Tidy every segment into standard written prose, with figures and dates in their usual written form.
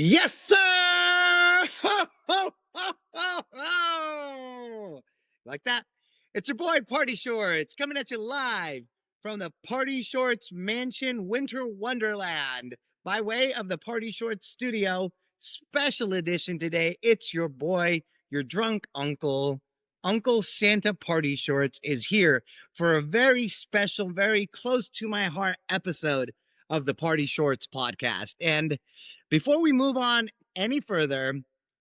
Yes, sir! Ho, ho, ho, ho, ho! Like that? It's your boy Party Shorts coming at you live from the Party Shorts Mansion Winter Wonderland by way of the Party Shorts Studio special edition today. It's your boy, your drunk uncle. Uncle Santa Party Shorts is here for a very special, very close to my heart episode of the Party Shorts podcast. And before we move on any further,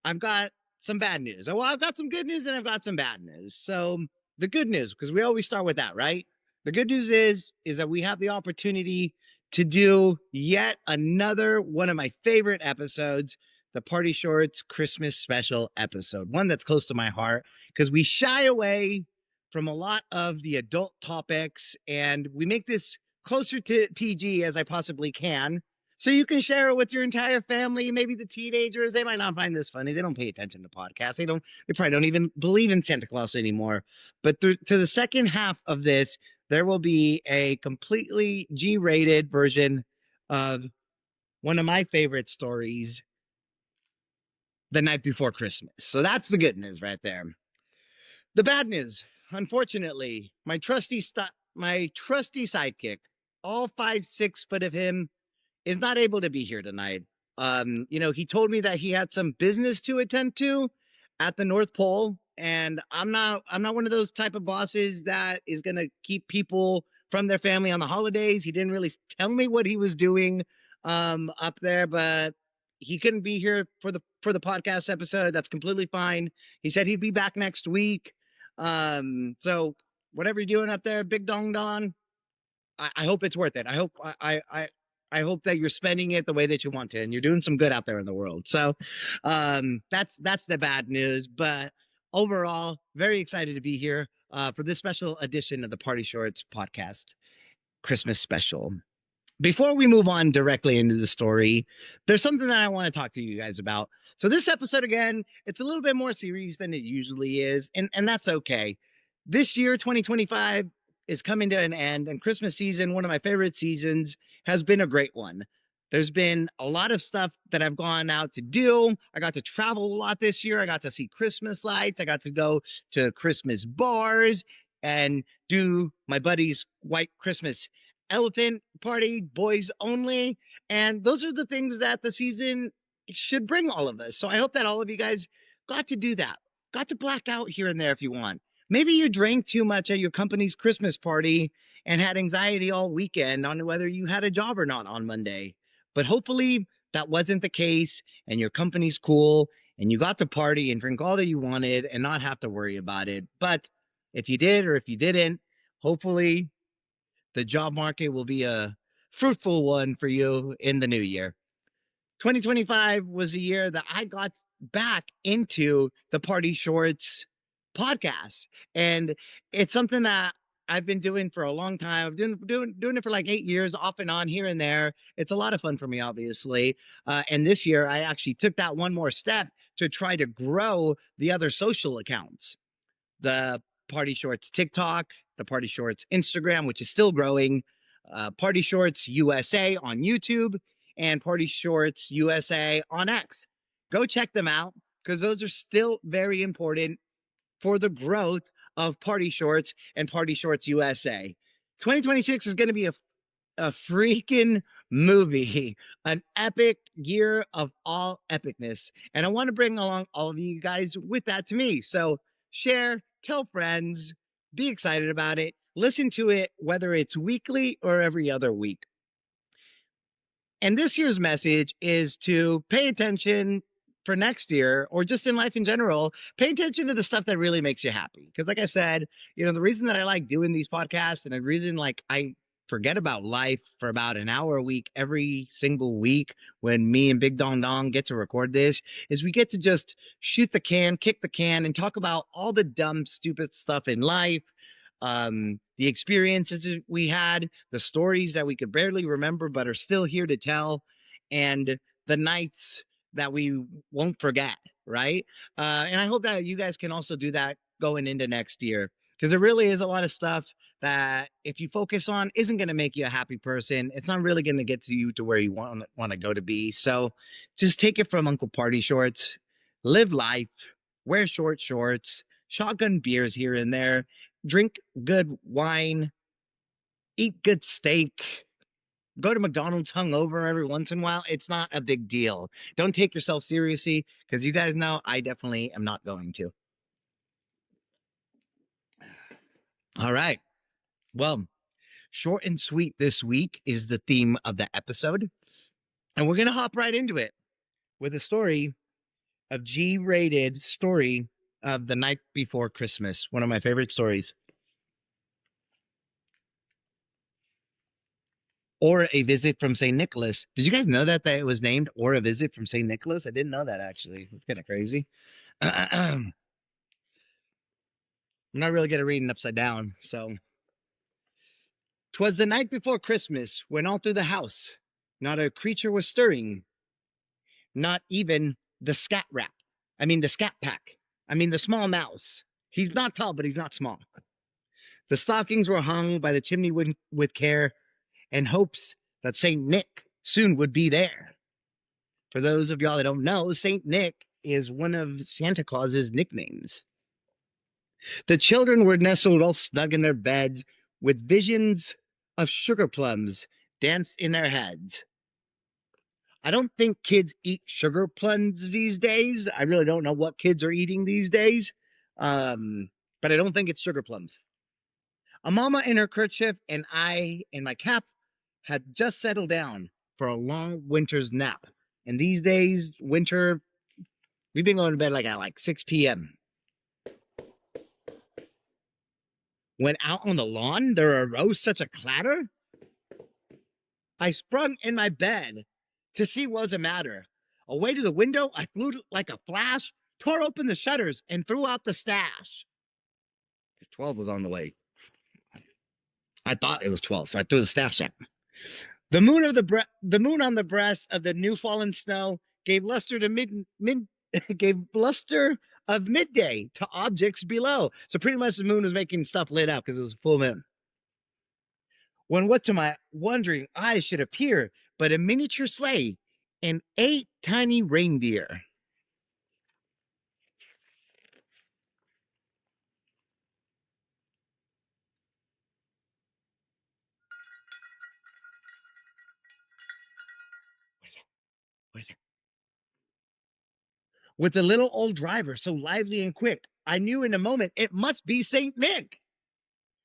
I've got some bad news. Well, I've got some good news and I've got some bad news. So the good news, because we always start with that, right? The good news is that we have the opportunity to do yet another one of my favorite episodes, the Party Shorts Christmas special episode, one that's close to my heart because we shy away from a lot of the adult topics and we make this closer to PG as I possibly can. So you can share it with your entire family, maybe the teenagers. They might not find this funny. They don't pay attention to podcasts. They probably don't even believe in Santa Claus anymore. But to the second half of this, there will be a completely G-rated version of one of my favorite stories, The Night Before Christmas. So that's the good news right there. The bad news, unfortunately, my trusty sidekick, all 5'6" of him, is not able to be here tonight. He told me that he had some business to attend to at the North Pole, and I'm not one of those type of bosses that is gonna keep people from their family on the holidays. He didn't really tell me what he was doing up there, but he couldn't be here for the podcast episode. That's completely fine. He said he'd be back next week. So whatever you're doing up there, Big Dong Don, I hope it's worth it. I hope that you're spending it the way that you want to, and you're doing some good out there in the world. So that's the bad news. But overall, very excited to be here for this special edition of the Party Shorts podcast Christmas special. Before we move on directly into the story, there's something that I want to talk to you guys about. So this episode, again, it's a little bit more serious than it usually is, and that's okay. This year, 2025, is coming to an end, and Christmas season, one of my favorite seasons, has been a great one. There's been a lot of stuff that I've gone out to do. I got to travel a lot this year. I got to see Christmas lights. I got to go to Christmas bars and do my buddy's white Christmas elephant party, boys only. And those are the things that the season should bring all of us. So I hope that all of you guys got to do that, got to black out here and there if you want. Maybe you drank too much at your company's Christmas party and had anxiety all weekend on whether you had a job or not on Monday. But hopefully that wasn't the case and your company's cool and you got to party and drink all that you wanted and not have to worry about it. But if you did or if you didn't, hopefully the job market will be a fruitful one for you in the new year. 2025 was a year that I got back into the Party Shorts podcast. And it's something that I've been doing for a long time. I've been doing it for like 8 years, off and on, here and there. It's a lot of fun for me, obviously. And this year, I actually took that one more step to try to grow the other social accounts. The Party Shorts TikTok, the Party Shorts Instagram, which is still growing, Party Shorts USA on YouTube, and Party Shorts USA on X. Go check them out because those are still very important for the growth of Party Shorts and Party Shorts USA. 2026 is going to be a freaking movie, an epic year of all epicness. And I want to bring along all of you guys with that to me. So share, tell friends, be excited about it, listen to it, whether it's weekly or every other week. And this year's message is to pay attention for next year, or just in life in general, pay attention to the stuff that really makes you happy. Because like I said, the reason that I like doing these podcasts and the reason like I forget about life for about an hour a week, every single week when me and Big Dong Dong get to record this, is we get to just shoot the can, kick the can, and talk about all the dumb, stupid stuff in life, the experiences that we had, the stories that we could barely remember but are still here to tell, and the nights that we won't forget, right? And I hope that you guys can also do that going into next year, because there really is a lot of stuff that if you focus on isn't going to make you a happy person. It's not really going to get to you to where you want to go to be. So just take it from Uncle Party Shorts. Live life, wear short shorts, shotgun beers here and there, drink good wine, eat good steak, go to McDonald's hungover every once in a while. It's not a big deal. Don't take yourself seriously, because you guys know I definitely am not going to. All right. Well, short and sweet this week is the theme of the episode. And we're going to hop right into it with a story of G-rated story of The Night Before Christmas. One of my favorite stories. Or a Visit from St. Nicholas. Did you guys know that it was named Or a Visit from St. Nicholas? I didn't know that, actually. It's kind of crazy. I'm not really good at reading upside down, so. 'Twas the night before Christmas, when all through the house not a creature was stirring, not even the scat rat. The scat pack. The small mouse. He's not tall, but he's not small. The stockings were hung by the chimney with care, and hopes that St. Nick soon would be there. For those of y'all that don't know, St. Nick is one of Santa Claus's nicknames. The children were nestled all snug in their beds, with visions of sugar plums danced in their heads. I don't think kids eat sugar plums these days. I really don't know what kids are eating these days, but I don't think it's sugar plums. A mama in her kerchief and I in my cap had just settled down for a long winter's nap. And these days, winter, we've been going to bed at 6 p.m. When out on the lawn, there arose such a clatter. I sprung in my bed to see what was the matter. Away to the window, I flew like a flash, tore open the shutters, and threw out the stash. 12 was on the way. I thought it was 12, so I threw the stash out. The moon on the breast of the new fallen snow gave luster of midday to objects below. So pretty much the moon was making stuff lit up because it was full moon. When what to my wondering eyes should appear but a miniature sleigh and 8 tiny reindeer. What is it? With the little old driver so lively and quick, I knew in a moment it must be St. Nick.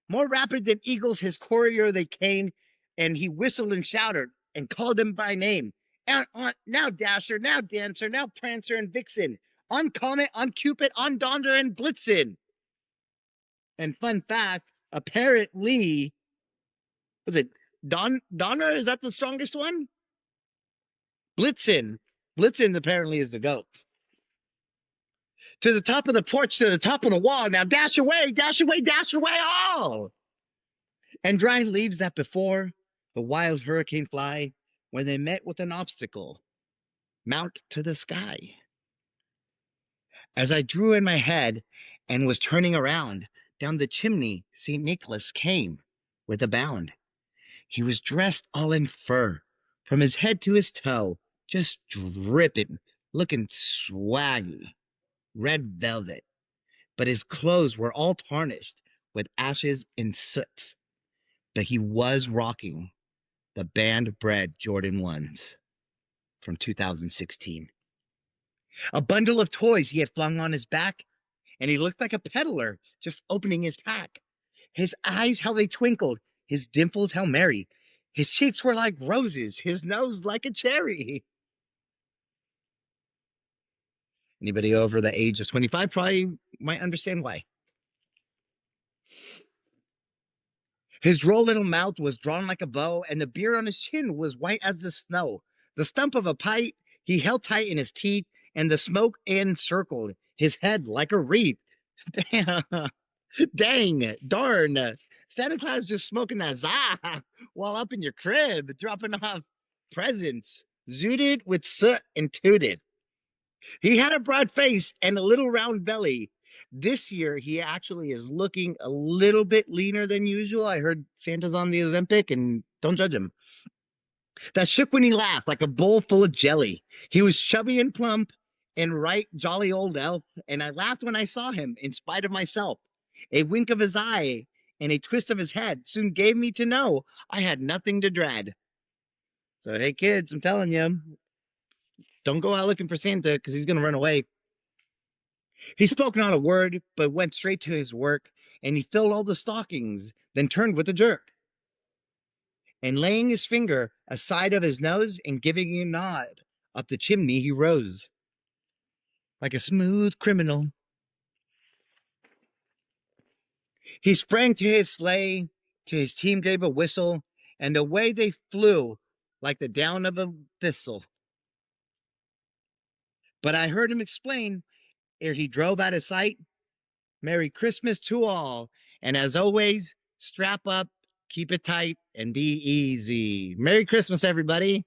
More rapid than eagles his courier they came, and he whistled and shouted and called them by name. Now Dasher, now Dancer, now Prancer and Vixen, on Comet, on Cupid, on Donder and Blitzen. And fun fact, apparently, was it Donner? Is that the strongest one? Blitzen apparently is the goat. To the top of the porch, to the top of the wall. Now dash away, dash away, dash away all. And dry leaves that before the wild hurricane fly, when they met with an obstacle, mount to the sky. As I drew in my head and was turning around, down the chimney St. Nicholas came with a bound. He was dressed all in fur, from his head to his toe, just dripping, looking swaggy, red velvet. But his clothes were all tarnished with ashes and soot. But he was rocking the band bred Jordan 1s from 2016. A bundle of toys he had flung on his back, and he looked like a peddler just opening his pack. His eyes, how they twinkled, his dimples, how merry. His cheeks were like roses, his nose like a cherry. Anybody over the age of 25 probably might understand why. His droll little mouth was drawn like a bow, and the beard on his chin was white as the snow. The stump of a pipe he held tight in his teeth, and the smoke encircled his head like a wreath. Dang, darn. Santa Claus just smoking that za while up in your crib, dropping off presents, zooted with soot and tooted. He had a broad face and a little round belly. This year, he actually is looking a little bit leaner than usual. I heard Santa's on the Olympic, and don't judge him. That shook when he laughed like a bowl full of jelly. He was chubby and plump and right jolly old elf, and I laughed when I saw him, in spite of myself. A wink of his eye and a twist of his head soon gave me to know I had nothing to dread. So, hey, kids, I'm telling you, don't go out looking for Santa because he's going to run away. He spoke not a word, but went straight to his work, and he filled all the stockings, then turned with a jerk. And laying his finger aside of his nose and giving a nod, up the chimney he rose. Like a smooth criminal. He sprang to his sleigh, to his team gave a whistle, and away they flew like the down of a thistle. But I heard him explain, ere he drove out of sight, Merry Christmas to all, and as always, strap up, keep it tight, and be easy. Merry Christmas, everybody.